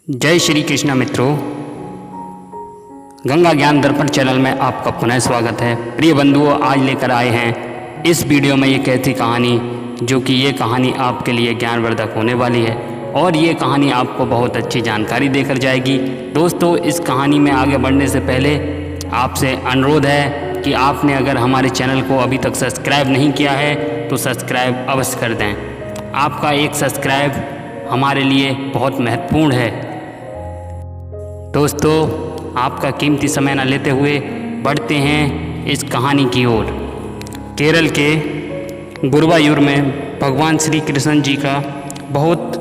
जय श्री कृष्ण मित्रों, गंगा ज्ञान दर्पण चैनल में आपका पुनः स्वागत है। प्रिय बंधुओं, आज लेकर आए हैं इस वीडियो में एक ऐसी कहानी जो कि ये कहानी आपके लिए ज्ञानवर्धक होने वाली है और ये कहानी आपको बहुत अच्छी जानकारी देकर जाएगी। दोस्तों, इस कहानी में आगे बढ़ने से पहले आपसे अनुरोध है कि आपने अगर हमारे चैनल को अभी तक सब्सक्राइब नहीं किया है तो सब्सक्राइब अवश्य कर दें। आपका एक सब्सक्राइब हमारे लिए बहुत महत्वपूर्ण है। दोस्तों, आपका कीमती समय न लेते हुए बढ़ते हैं इस कहानी की ओर। केरल के गुरुवायूर में भगवान श्री कृष्ण जी का बहुत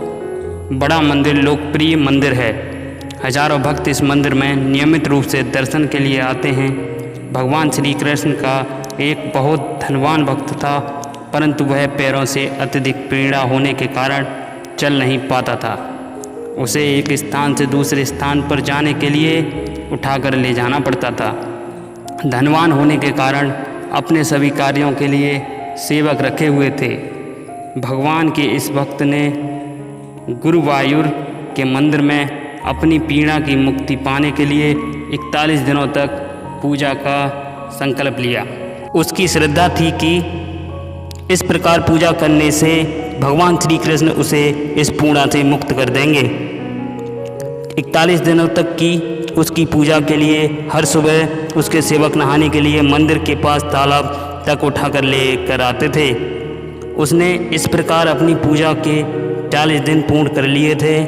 बड़ा मंदिर, लोकप्रिय मंदिर है। हजारों भक्त इस मंदिर में नियमित रूप से दर्शन के लिए आते हैं। भगवान श्री कृष्ण का एक बहुत धनवान भक्त था, परंतु वह पैरों से अत्यधिक पीड़ा होने के कारण चल नहीं पाता था। उसे एक स्थान से दूसरे स्थान पर जाने के लिए उठाकर ले जाना पड़ता था। धनवान होने के कारण अपने सभी कार्यों के लिए सेवक रखे हुए थे। भगवान के इस भक्त ने गुरुवायूर के मंदिर में अपनी पीड़ा की मुक्ति पाने के लिए 41 दिनों तक पूजा का संकल्प लिया। उसकी श्रद्धा थी कि इस प्रकार पूजा करने से भगवान श्री कृष्ण उसे इस पीड़ा से मुक्त कर देंगे। 41 दिनों तक की उसकी पूजा के लिए हर सुबह उसके सेवक नहाने के लिए मंदिर के पास तालाब तक उठाकर लेकर आते थे। उसने इस प्रकार अपनी पूजा के 40 दिन पूर्ण कर लिए थे,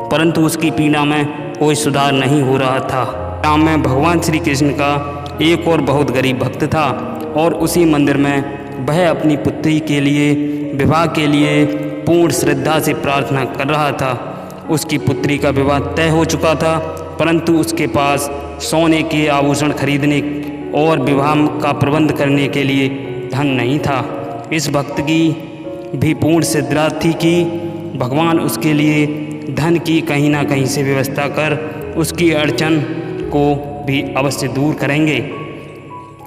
परंतु उसकी पीड़ा में कोई सुधार नहीं हो रहा था। गाँव में भगवान श्री कृष्ण का एक और बहुत गरीब भक्त था और उसी मंदिर में वह अपनी पुत्री के लिए विवाह के लिए पूर्ण श्रद्धा से प्रार्थना कर रहा था। उसकी पुत्री का विवाह तय हो चुका था, परंतु उसके पास सोने के आभूषण खरीदने और विवाह का प्रबंध करने के लिए धन नहीं था। इस भक्त की भी पूर्ण श्रद्धा थी कि भगवान उसके लिए धन की कहीं ना कहीं से व्यवस्था कर उसकी अड़चन को भी अवश्य दूर करेंगे।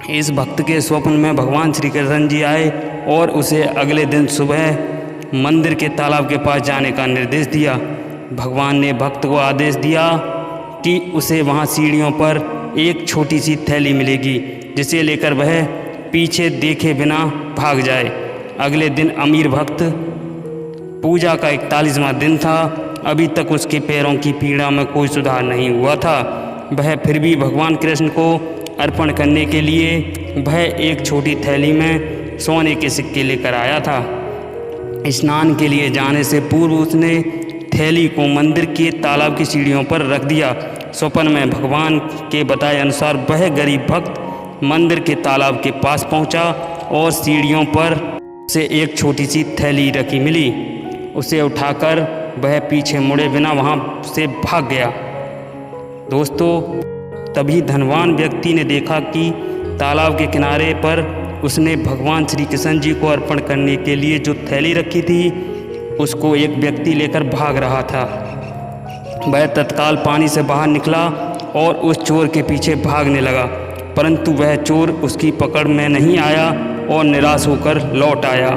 इस भक्त के स्वप्न में भगवान श्री कृष्ण जी आए और उसे अगले दिन सुबह मंदिर के तालाब के पास जाने का निर्देश दिया। भगवान ने भक्त को आदेश दिया कि उसे वहां सीढ़ियों पर एक छोटी सी थैली मिलेगी, जिसे लेकर वह पीछे देखे बिना भाग जाए। अगले दिन अमीर भक्त, पूजा का 41वां दिन था, अभी तक उसके पैरों की पीड़ा में कोई सुधार नहीं हुआ था। वह फिर भी भगवान कृष्ण को अर्पण करने के लिए वह एक छोटी थैली में सोने के सिक्के लेकर आया था। स्नान के लिए जाने से पूर्व उसने थैली को मंदिर के तालाब की सीढ़ियों पर रख दिया। स्वप्न में भगवान के बताए अनुसार वह गरीब भक्त मंदिर के तालाब के पास पहुंचा और सीढ़ियों पर उसे एक छोटी सी थैली रखी मिली। उसे उठाकर वह पीछे मुड़े बिना वहां से भाग गया। दोस्तों, तभी धनवान व्यक्ति ने देखा कि तालाब के किनारे पर उसने भगवान श्री कृष्ण जी को अर्पण करने के लिए जो थैली रखी थी उसको एक व्यक्ति लेकर भाग रहा था। वह तत्काल पानी से बाहर निकला और उस चोर के पीछे भागने लगा, परंतु वह चोर उसकी पकड़ में नहीं आया और निराश होकर लौट आया।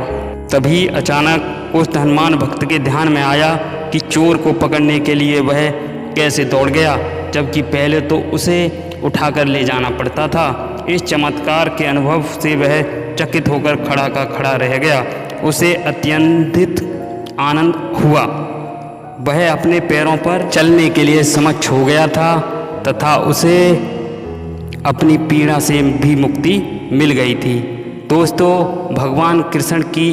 तभी अचानक उस धनवान भक्त के ध्यान में आया कि चोर को पकड़ने के लिए वह कैसे दौड़ गया, जबकि पहले तो उसे उठाकर ले जाना पड़ता था। इस चमत्कार के अनुभव से वह चकित होकर खड़ा का खड़ा रह गया। उसे अत्यंत आनंद हुआ। वह अपने पैरों पर चलने के लिए समक्ष हो गया था तथा उसे अपनी पीड़ा से भी मुक्ति मिल गई थी। दोस्तों, भगवान कृष्ण की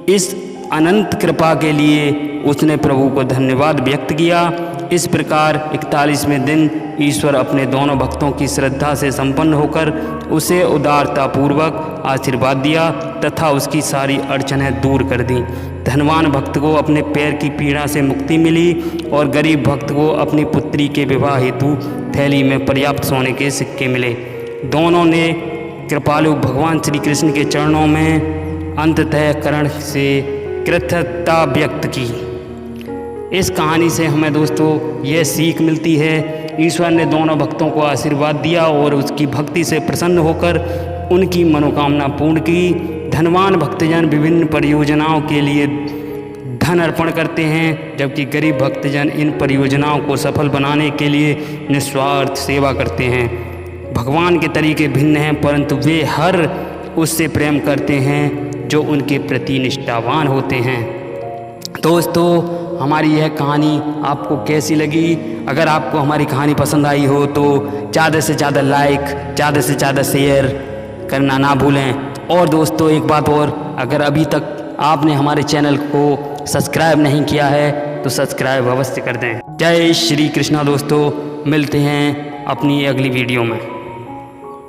इस अनंत कृपा के लिए उसने प्रभु को धन्यवाद व्यक्त किया। इस प्रकार 41वें दिन ईश्वर अपने दोनों भक्तों की श्रद्धा से संपन्न होकर उसे उदारतापूर्वक आशीर्वाद दिया तथा उसकी सारी अड़चनें दूर कर दी। धनवान भक्त को अपने पैर की पीड़ा से मुक्ति मिली और गरीब भक्त को अपनी पुत्री के विवाह हेतु थैली में पर्याप्त सोने के सिक्के मिले। दोनों ने कृपालु भगवान श्री कृष्ण के चरणों में अंतःकरण से कृतज्ञता व्यक्त की। इस कहानी से हमें दोस्तों यह सीख मिलती है, ईश्वर ने दोनों भक्तों को आशीर्वाद दिया और उसकी भक्ति से प्रसन्न होकर उनकी मनोकामना पूर्ण की। धनवान भक्तजन विभिन्न परियोजनाओं के लिए धन अर्पण करते हैं, जबकि गरीब भक्तजन इन परियोजनाओं को सफल बनाने के लिए निस्वार्थ सेवा करते हैं। भगवान के तरीके भिन्न हैं, परंतु वे हर उससे प्रेम करते हैं जो उनके प्रति निष्ठावान होते हैं। दोस्तों, हमारी यह कहानी आपको कैसी लगी? अगर आपको हमारी कहानी पसंद आई हो तो ज़्यादा से ज़्यादा लाइक, ज़्यादा से ज़्यादा शेयर करना ना भूलें। और दोस्तों, एक बात और, अगर अभी तक आपने हमारे चैनल को सब्सक्राइब नहीं किया है तो सब्सक्राइब अवश्य कर दें। जय श्री कृष्णा दोस्तों, मिलते हैं अपनी अगली वीडियो में।